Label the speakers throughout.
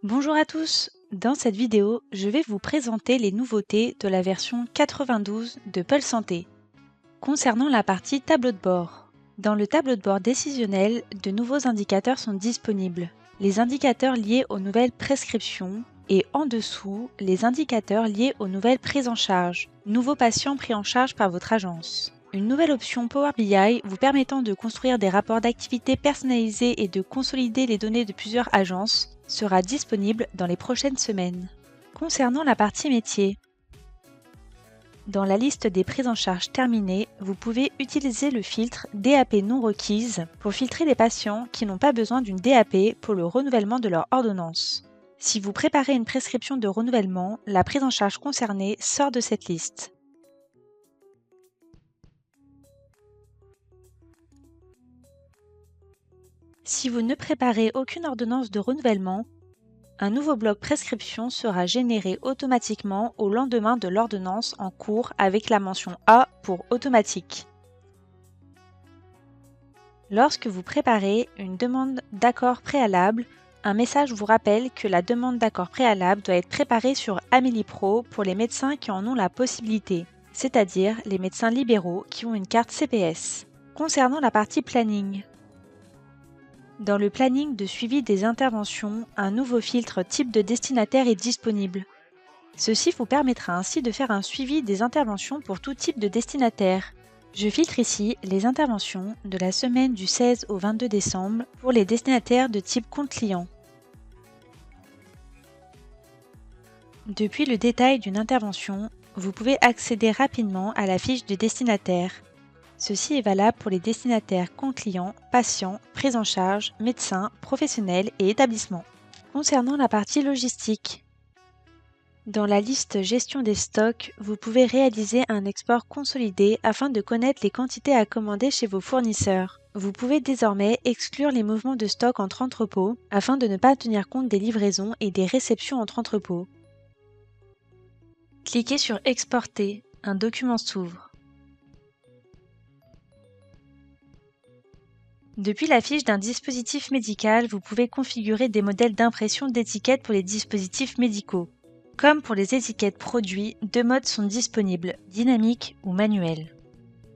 Speaker 1: Bonjour à tous, dans cette vidéo, je vais vous présenter les nouveautés de la version 92 de Pôle Santé. Concernant la partie tableau de bord. Dans le tableau de bord décisionnel, de nouveaux indicateurs sont disponibles. Les indicateurs liés aux nouvelles prescriptions et en dessous, les indicateurs liés aux nouvelles prises en charge, nouveaux patients pris en charge par votre agence. Une nouvelle option Power BI vous permettant de construire des rapports d'activité personnalisés et de consolider les données de plusieurs agences sera disponible dans les prochaines semaines. Concernant la partie métier, dans la liste des prises en charge terminées, vous pouvez utiliser le filtre DAP non requise pour filtrer les patients qui n'ont pas besoin d'une DAP pour le renouvellement de leur ordonnance. Si vous préparez une prescription de renouvellement, la prise en charge concernée sort de cette liste. Si vous ne préparez aucune ordonnance de renouvellement, un nouveau bloc prescription sera généré automatiquement au lendemain de l'ordonnance en cours avec la mention A pour automatique. Lorsque vous préparez une demande d'accord préalable, un message vous rappelle que la demande d'accord préalable doit être préparée sur Amélie Pro pour les médecins qui en ont la possibilité, c'est-à-dire les médecins libéraux qui ont une carte CPS. Concernant la partie planning, dans le planning de suivi des interventions, un nouveau filtre type de destinataire est disponible. Ceci vous permettra ainsi de faire un suivi des interventions pour tout type de destinataire. Je filtre ici les interventions de la semaine du 16 au 22 décembre pour les destinataires de type compte client. Depuis le détail d'une intervention, vous pouvez accéder rapidement à la fiche de destinataire. Ceci est valable pour les destinataires compte client, patients, prise en charge, médecins, professionnels et établissements. Concernant la partie logistique, dans la liste gestion des stocks, vous pouvez réaliser un export consolidé afin de connaître les quantités à commander chez vos fournisseurs. Vous pouvez désormais exclure les mouvements de stock entre entrepôts afin de ne pas tenir compte des livraisons et des réceptions entre entrepôts. Cliquez sur Exporter, un document s'ouvre. Depuis la fiche d'un dispositif médical, vous pouvez configurer des modèles d'impression d'étiquettes pour les dispositifs médicaux. Comme pour les étiquettes produits, deux modes sont disponibles, dynamique ou manuel.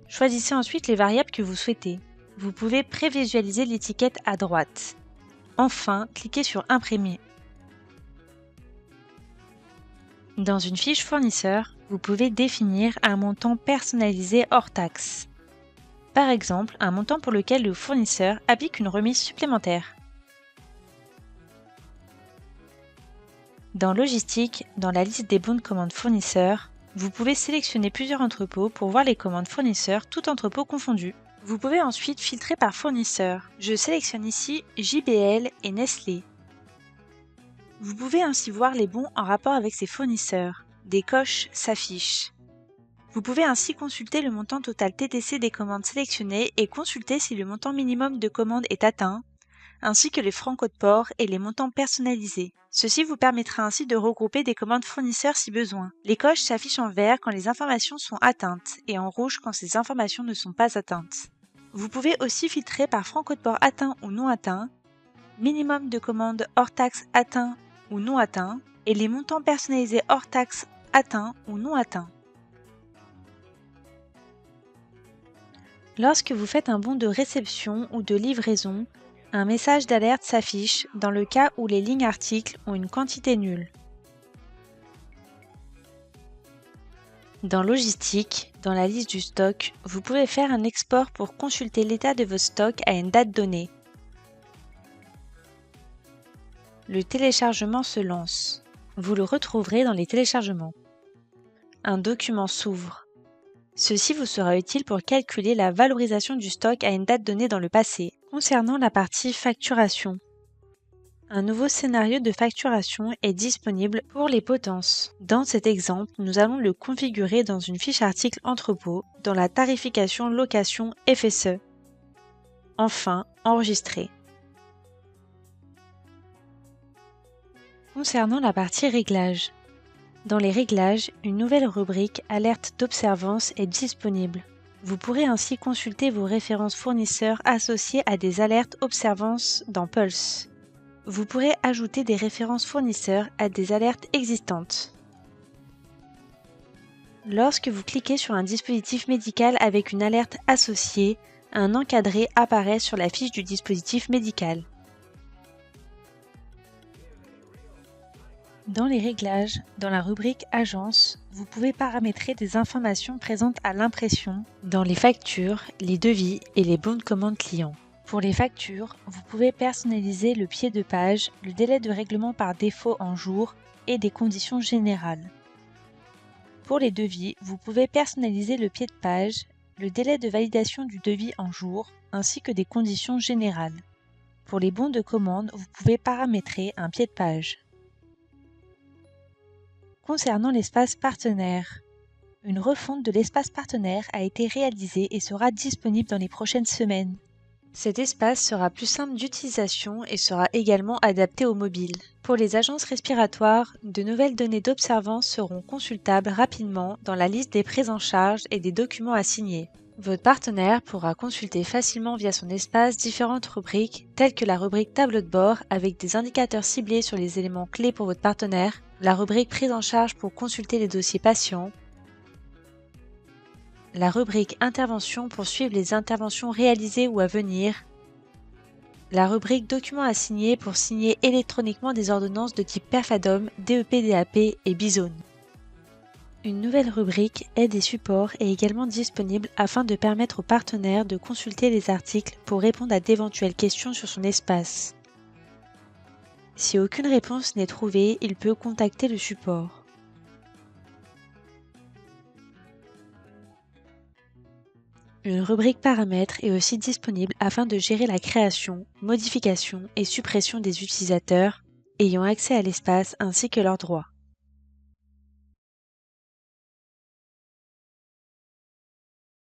Speaker 1: Choisissez ensuite les variables que vous souhaitez. Vous pouvez prévisualiser l'étiquette à droite. Enfin, cliquez sur Imprimer. Dans une fiche fournisseur, vous pouvez définir un montant personnalisé hors taxe. Par exemple, un montant pour lequel le fournisseur applique une remise supplémentaire. Dans Logistique, dans la liste des bons de commande fournisseurs, vous pouvez sélectionner plusieurs entrepôts pour voir les commandes fournisseurs, tout entrepôt confondu. Vous pouvez ensuite filtrer par fournisseur. Je sélectionne ici JBL et Nestlé. Vous pouvez ainsi voir les bons en rapport avec ces fournisseurs. Des coches s'affichent. Vous pouvez ainsi consulter le montant total TTC des commandes sélectionnées et consulter si le montant minimum de commande est atteint, ainsi que les francs code port et les montants personnalisés. Ceci vous permettra ainsi de regrouper des commandes fournisseurs si besoin. Les coches s'affichent en vert quand les informations sont atteintes et en rouge quand ces informations ne sont pas atteintes. Vous pouvez aussi filtrer par francs code port atteint ou non atteint, minimum de commandes hors taxe atteint ou non atteint, et les montants personnalisés hors taxe atteints ou non atteints. Lorsque vous faites un bon de réception ou de livraison, un message d'alerte s'affiche dans le cas où les lignes articles ont une quantité nulle. Dans Logistique, dans la liste du stock, vous pouvez faire un export pour consulter l'état de vos stocks à une date donnée. Le téléchargement se lance. Vous le retrouverez dans les téléchargements. Un document s'ouvre. Ceci vous sera utile pour calculer la valorisation du stock à une date donnée dans le passé. Concernant la partie facturation, un nouveau scénario de facturation est disponible pour les potences. Dans cet exemple, nous allons le configurer dans une fiche article entrepôt dans la tarification location FSE. Enfin, enregistrer. Concernant la partie réglages, dans les réglages, une nouvelle rubrique alerte d'observance est disponible. Vous pourrez ainsi consulter vos références fournisseurs associées à des alertes observances dans Pulse. Vous pourrez ajouter des références fournisseurs à des alertes existantes. Lorsque vous cliquez sur un dispositif médical avec une alerte associée, un encadré apparaît sur la fiche du dispositif médical. Dans les réglages, dans la rubrique Agence, vous pouvez paramétrer des informations présentes à l'impression dans les factures, les devis et les bons de commande clients. Pour les factures, vous pouvez personnaliser le pied de page, le délai de règlement par défaut en jours et des conditions générales. Pour les devis, vous pouvez personnaliser le pied de page, le délai de validation du devis en jours, ainsi que des conditions générales. Pour les bons de commande, vous pouvez paramétrer un pied de page. Concernant l'espace partenaire, une refonte de l'espace partenaire a été réalisée et sera disponible dans les prochaines semaines. Cet espace sera plus simple d'utilisation et sera également adapté aux mobiles. Pour les agences respiratoires, de nouvelles données d'observance seront consultables rapidement dans la liste des prises en charge et des documents à signer. Votre partenaire pourra consulter facilement via son espace différentes rubriques, telles que la rubrique tableau de bord avec des indicateurs ciblés sur les éléments clés pour votre partenaire, la rubrique prise en charge pour consulter les dossiers patients, la rubrique intervention pour suivre les interventions réalisées ou à venir, la rubrique documents à signer pour signer électroniquement des ordonnances de type PERFADOM, DEP-DAP et BIZONE. Une nouvelle rubrique aide et support est également disponible afin de permettre aux partenaires de consulter les articles pour répondre à d'éventuelles questions sur son espace. Si aucune réponse n'est trouvée, il peut contacter le support. Une rubrique paramètres est aussi disponible afin de gérer la création, modification et suppression des utilisateurs ayant accès à l'espace ainsi que leurs droits.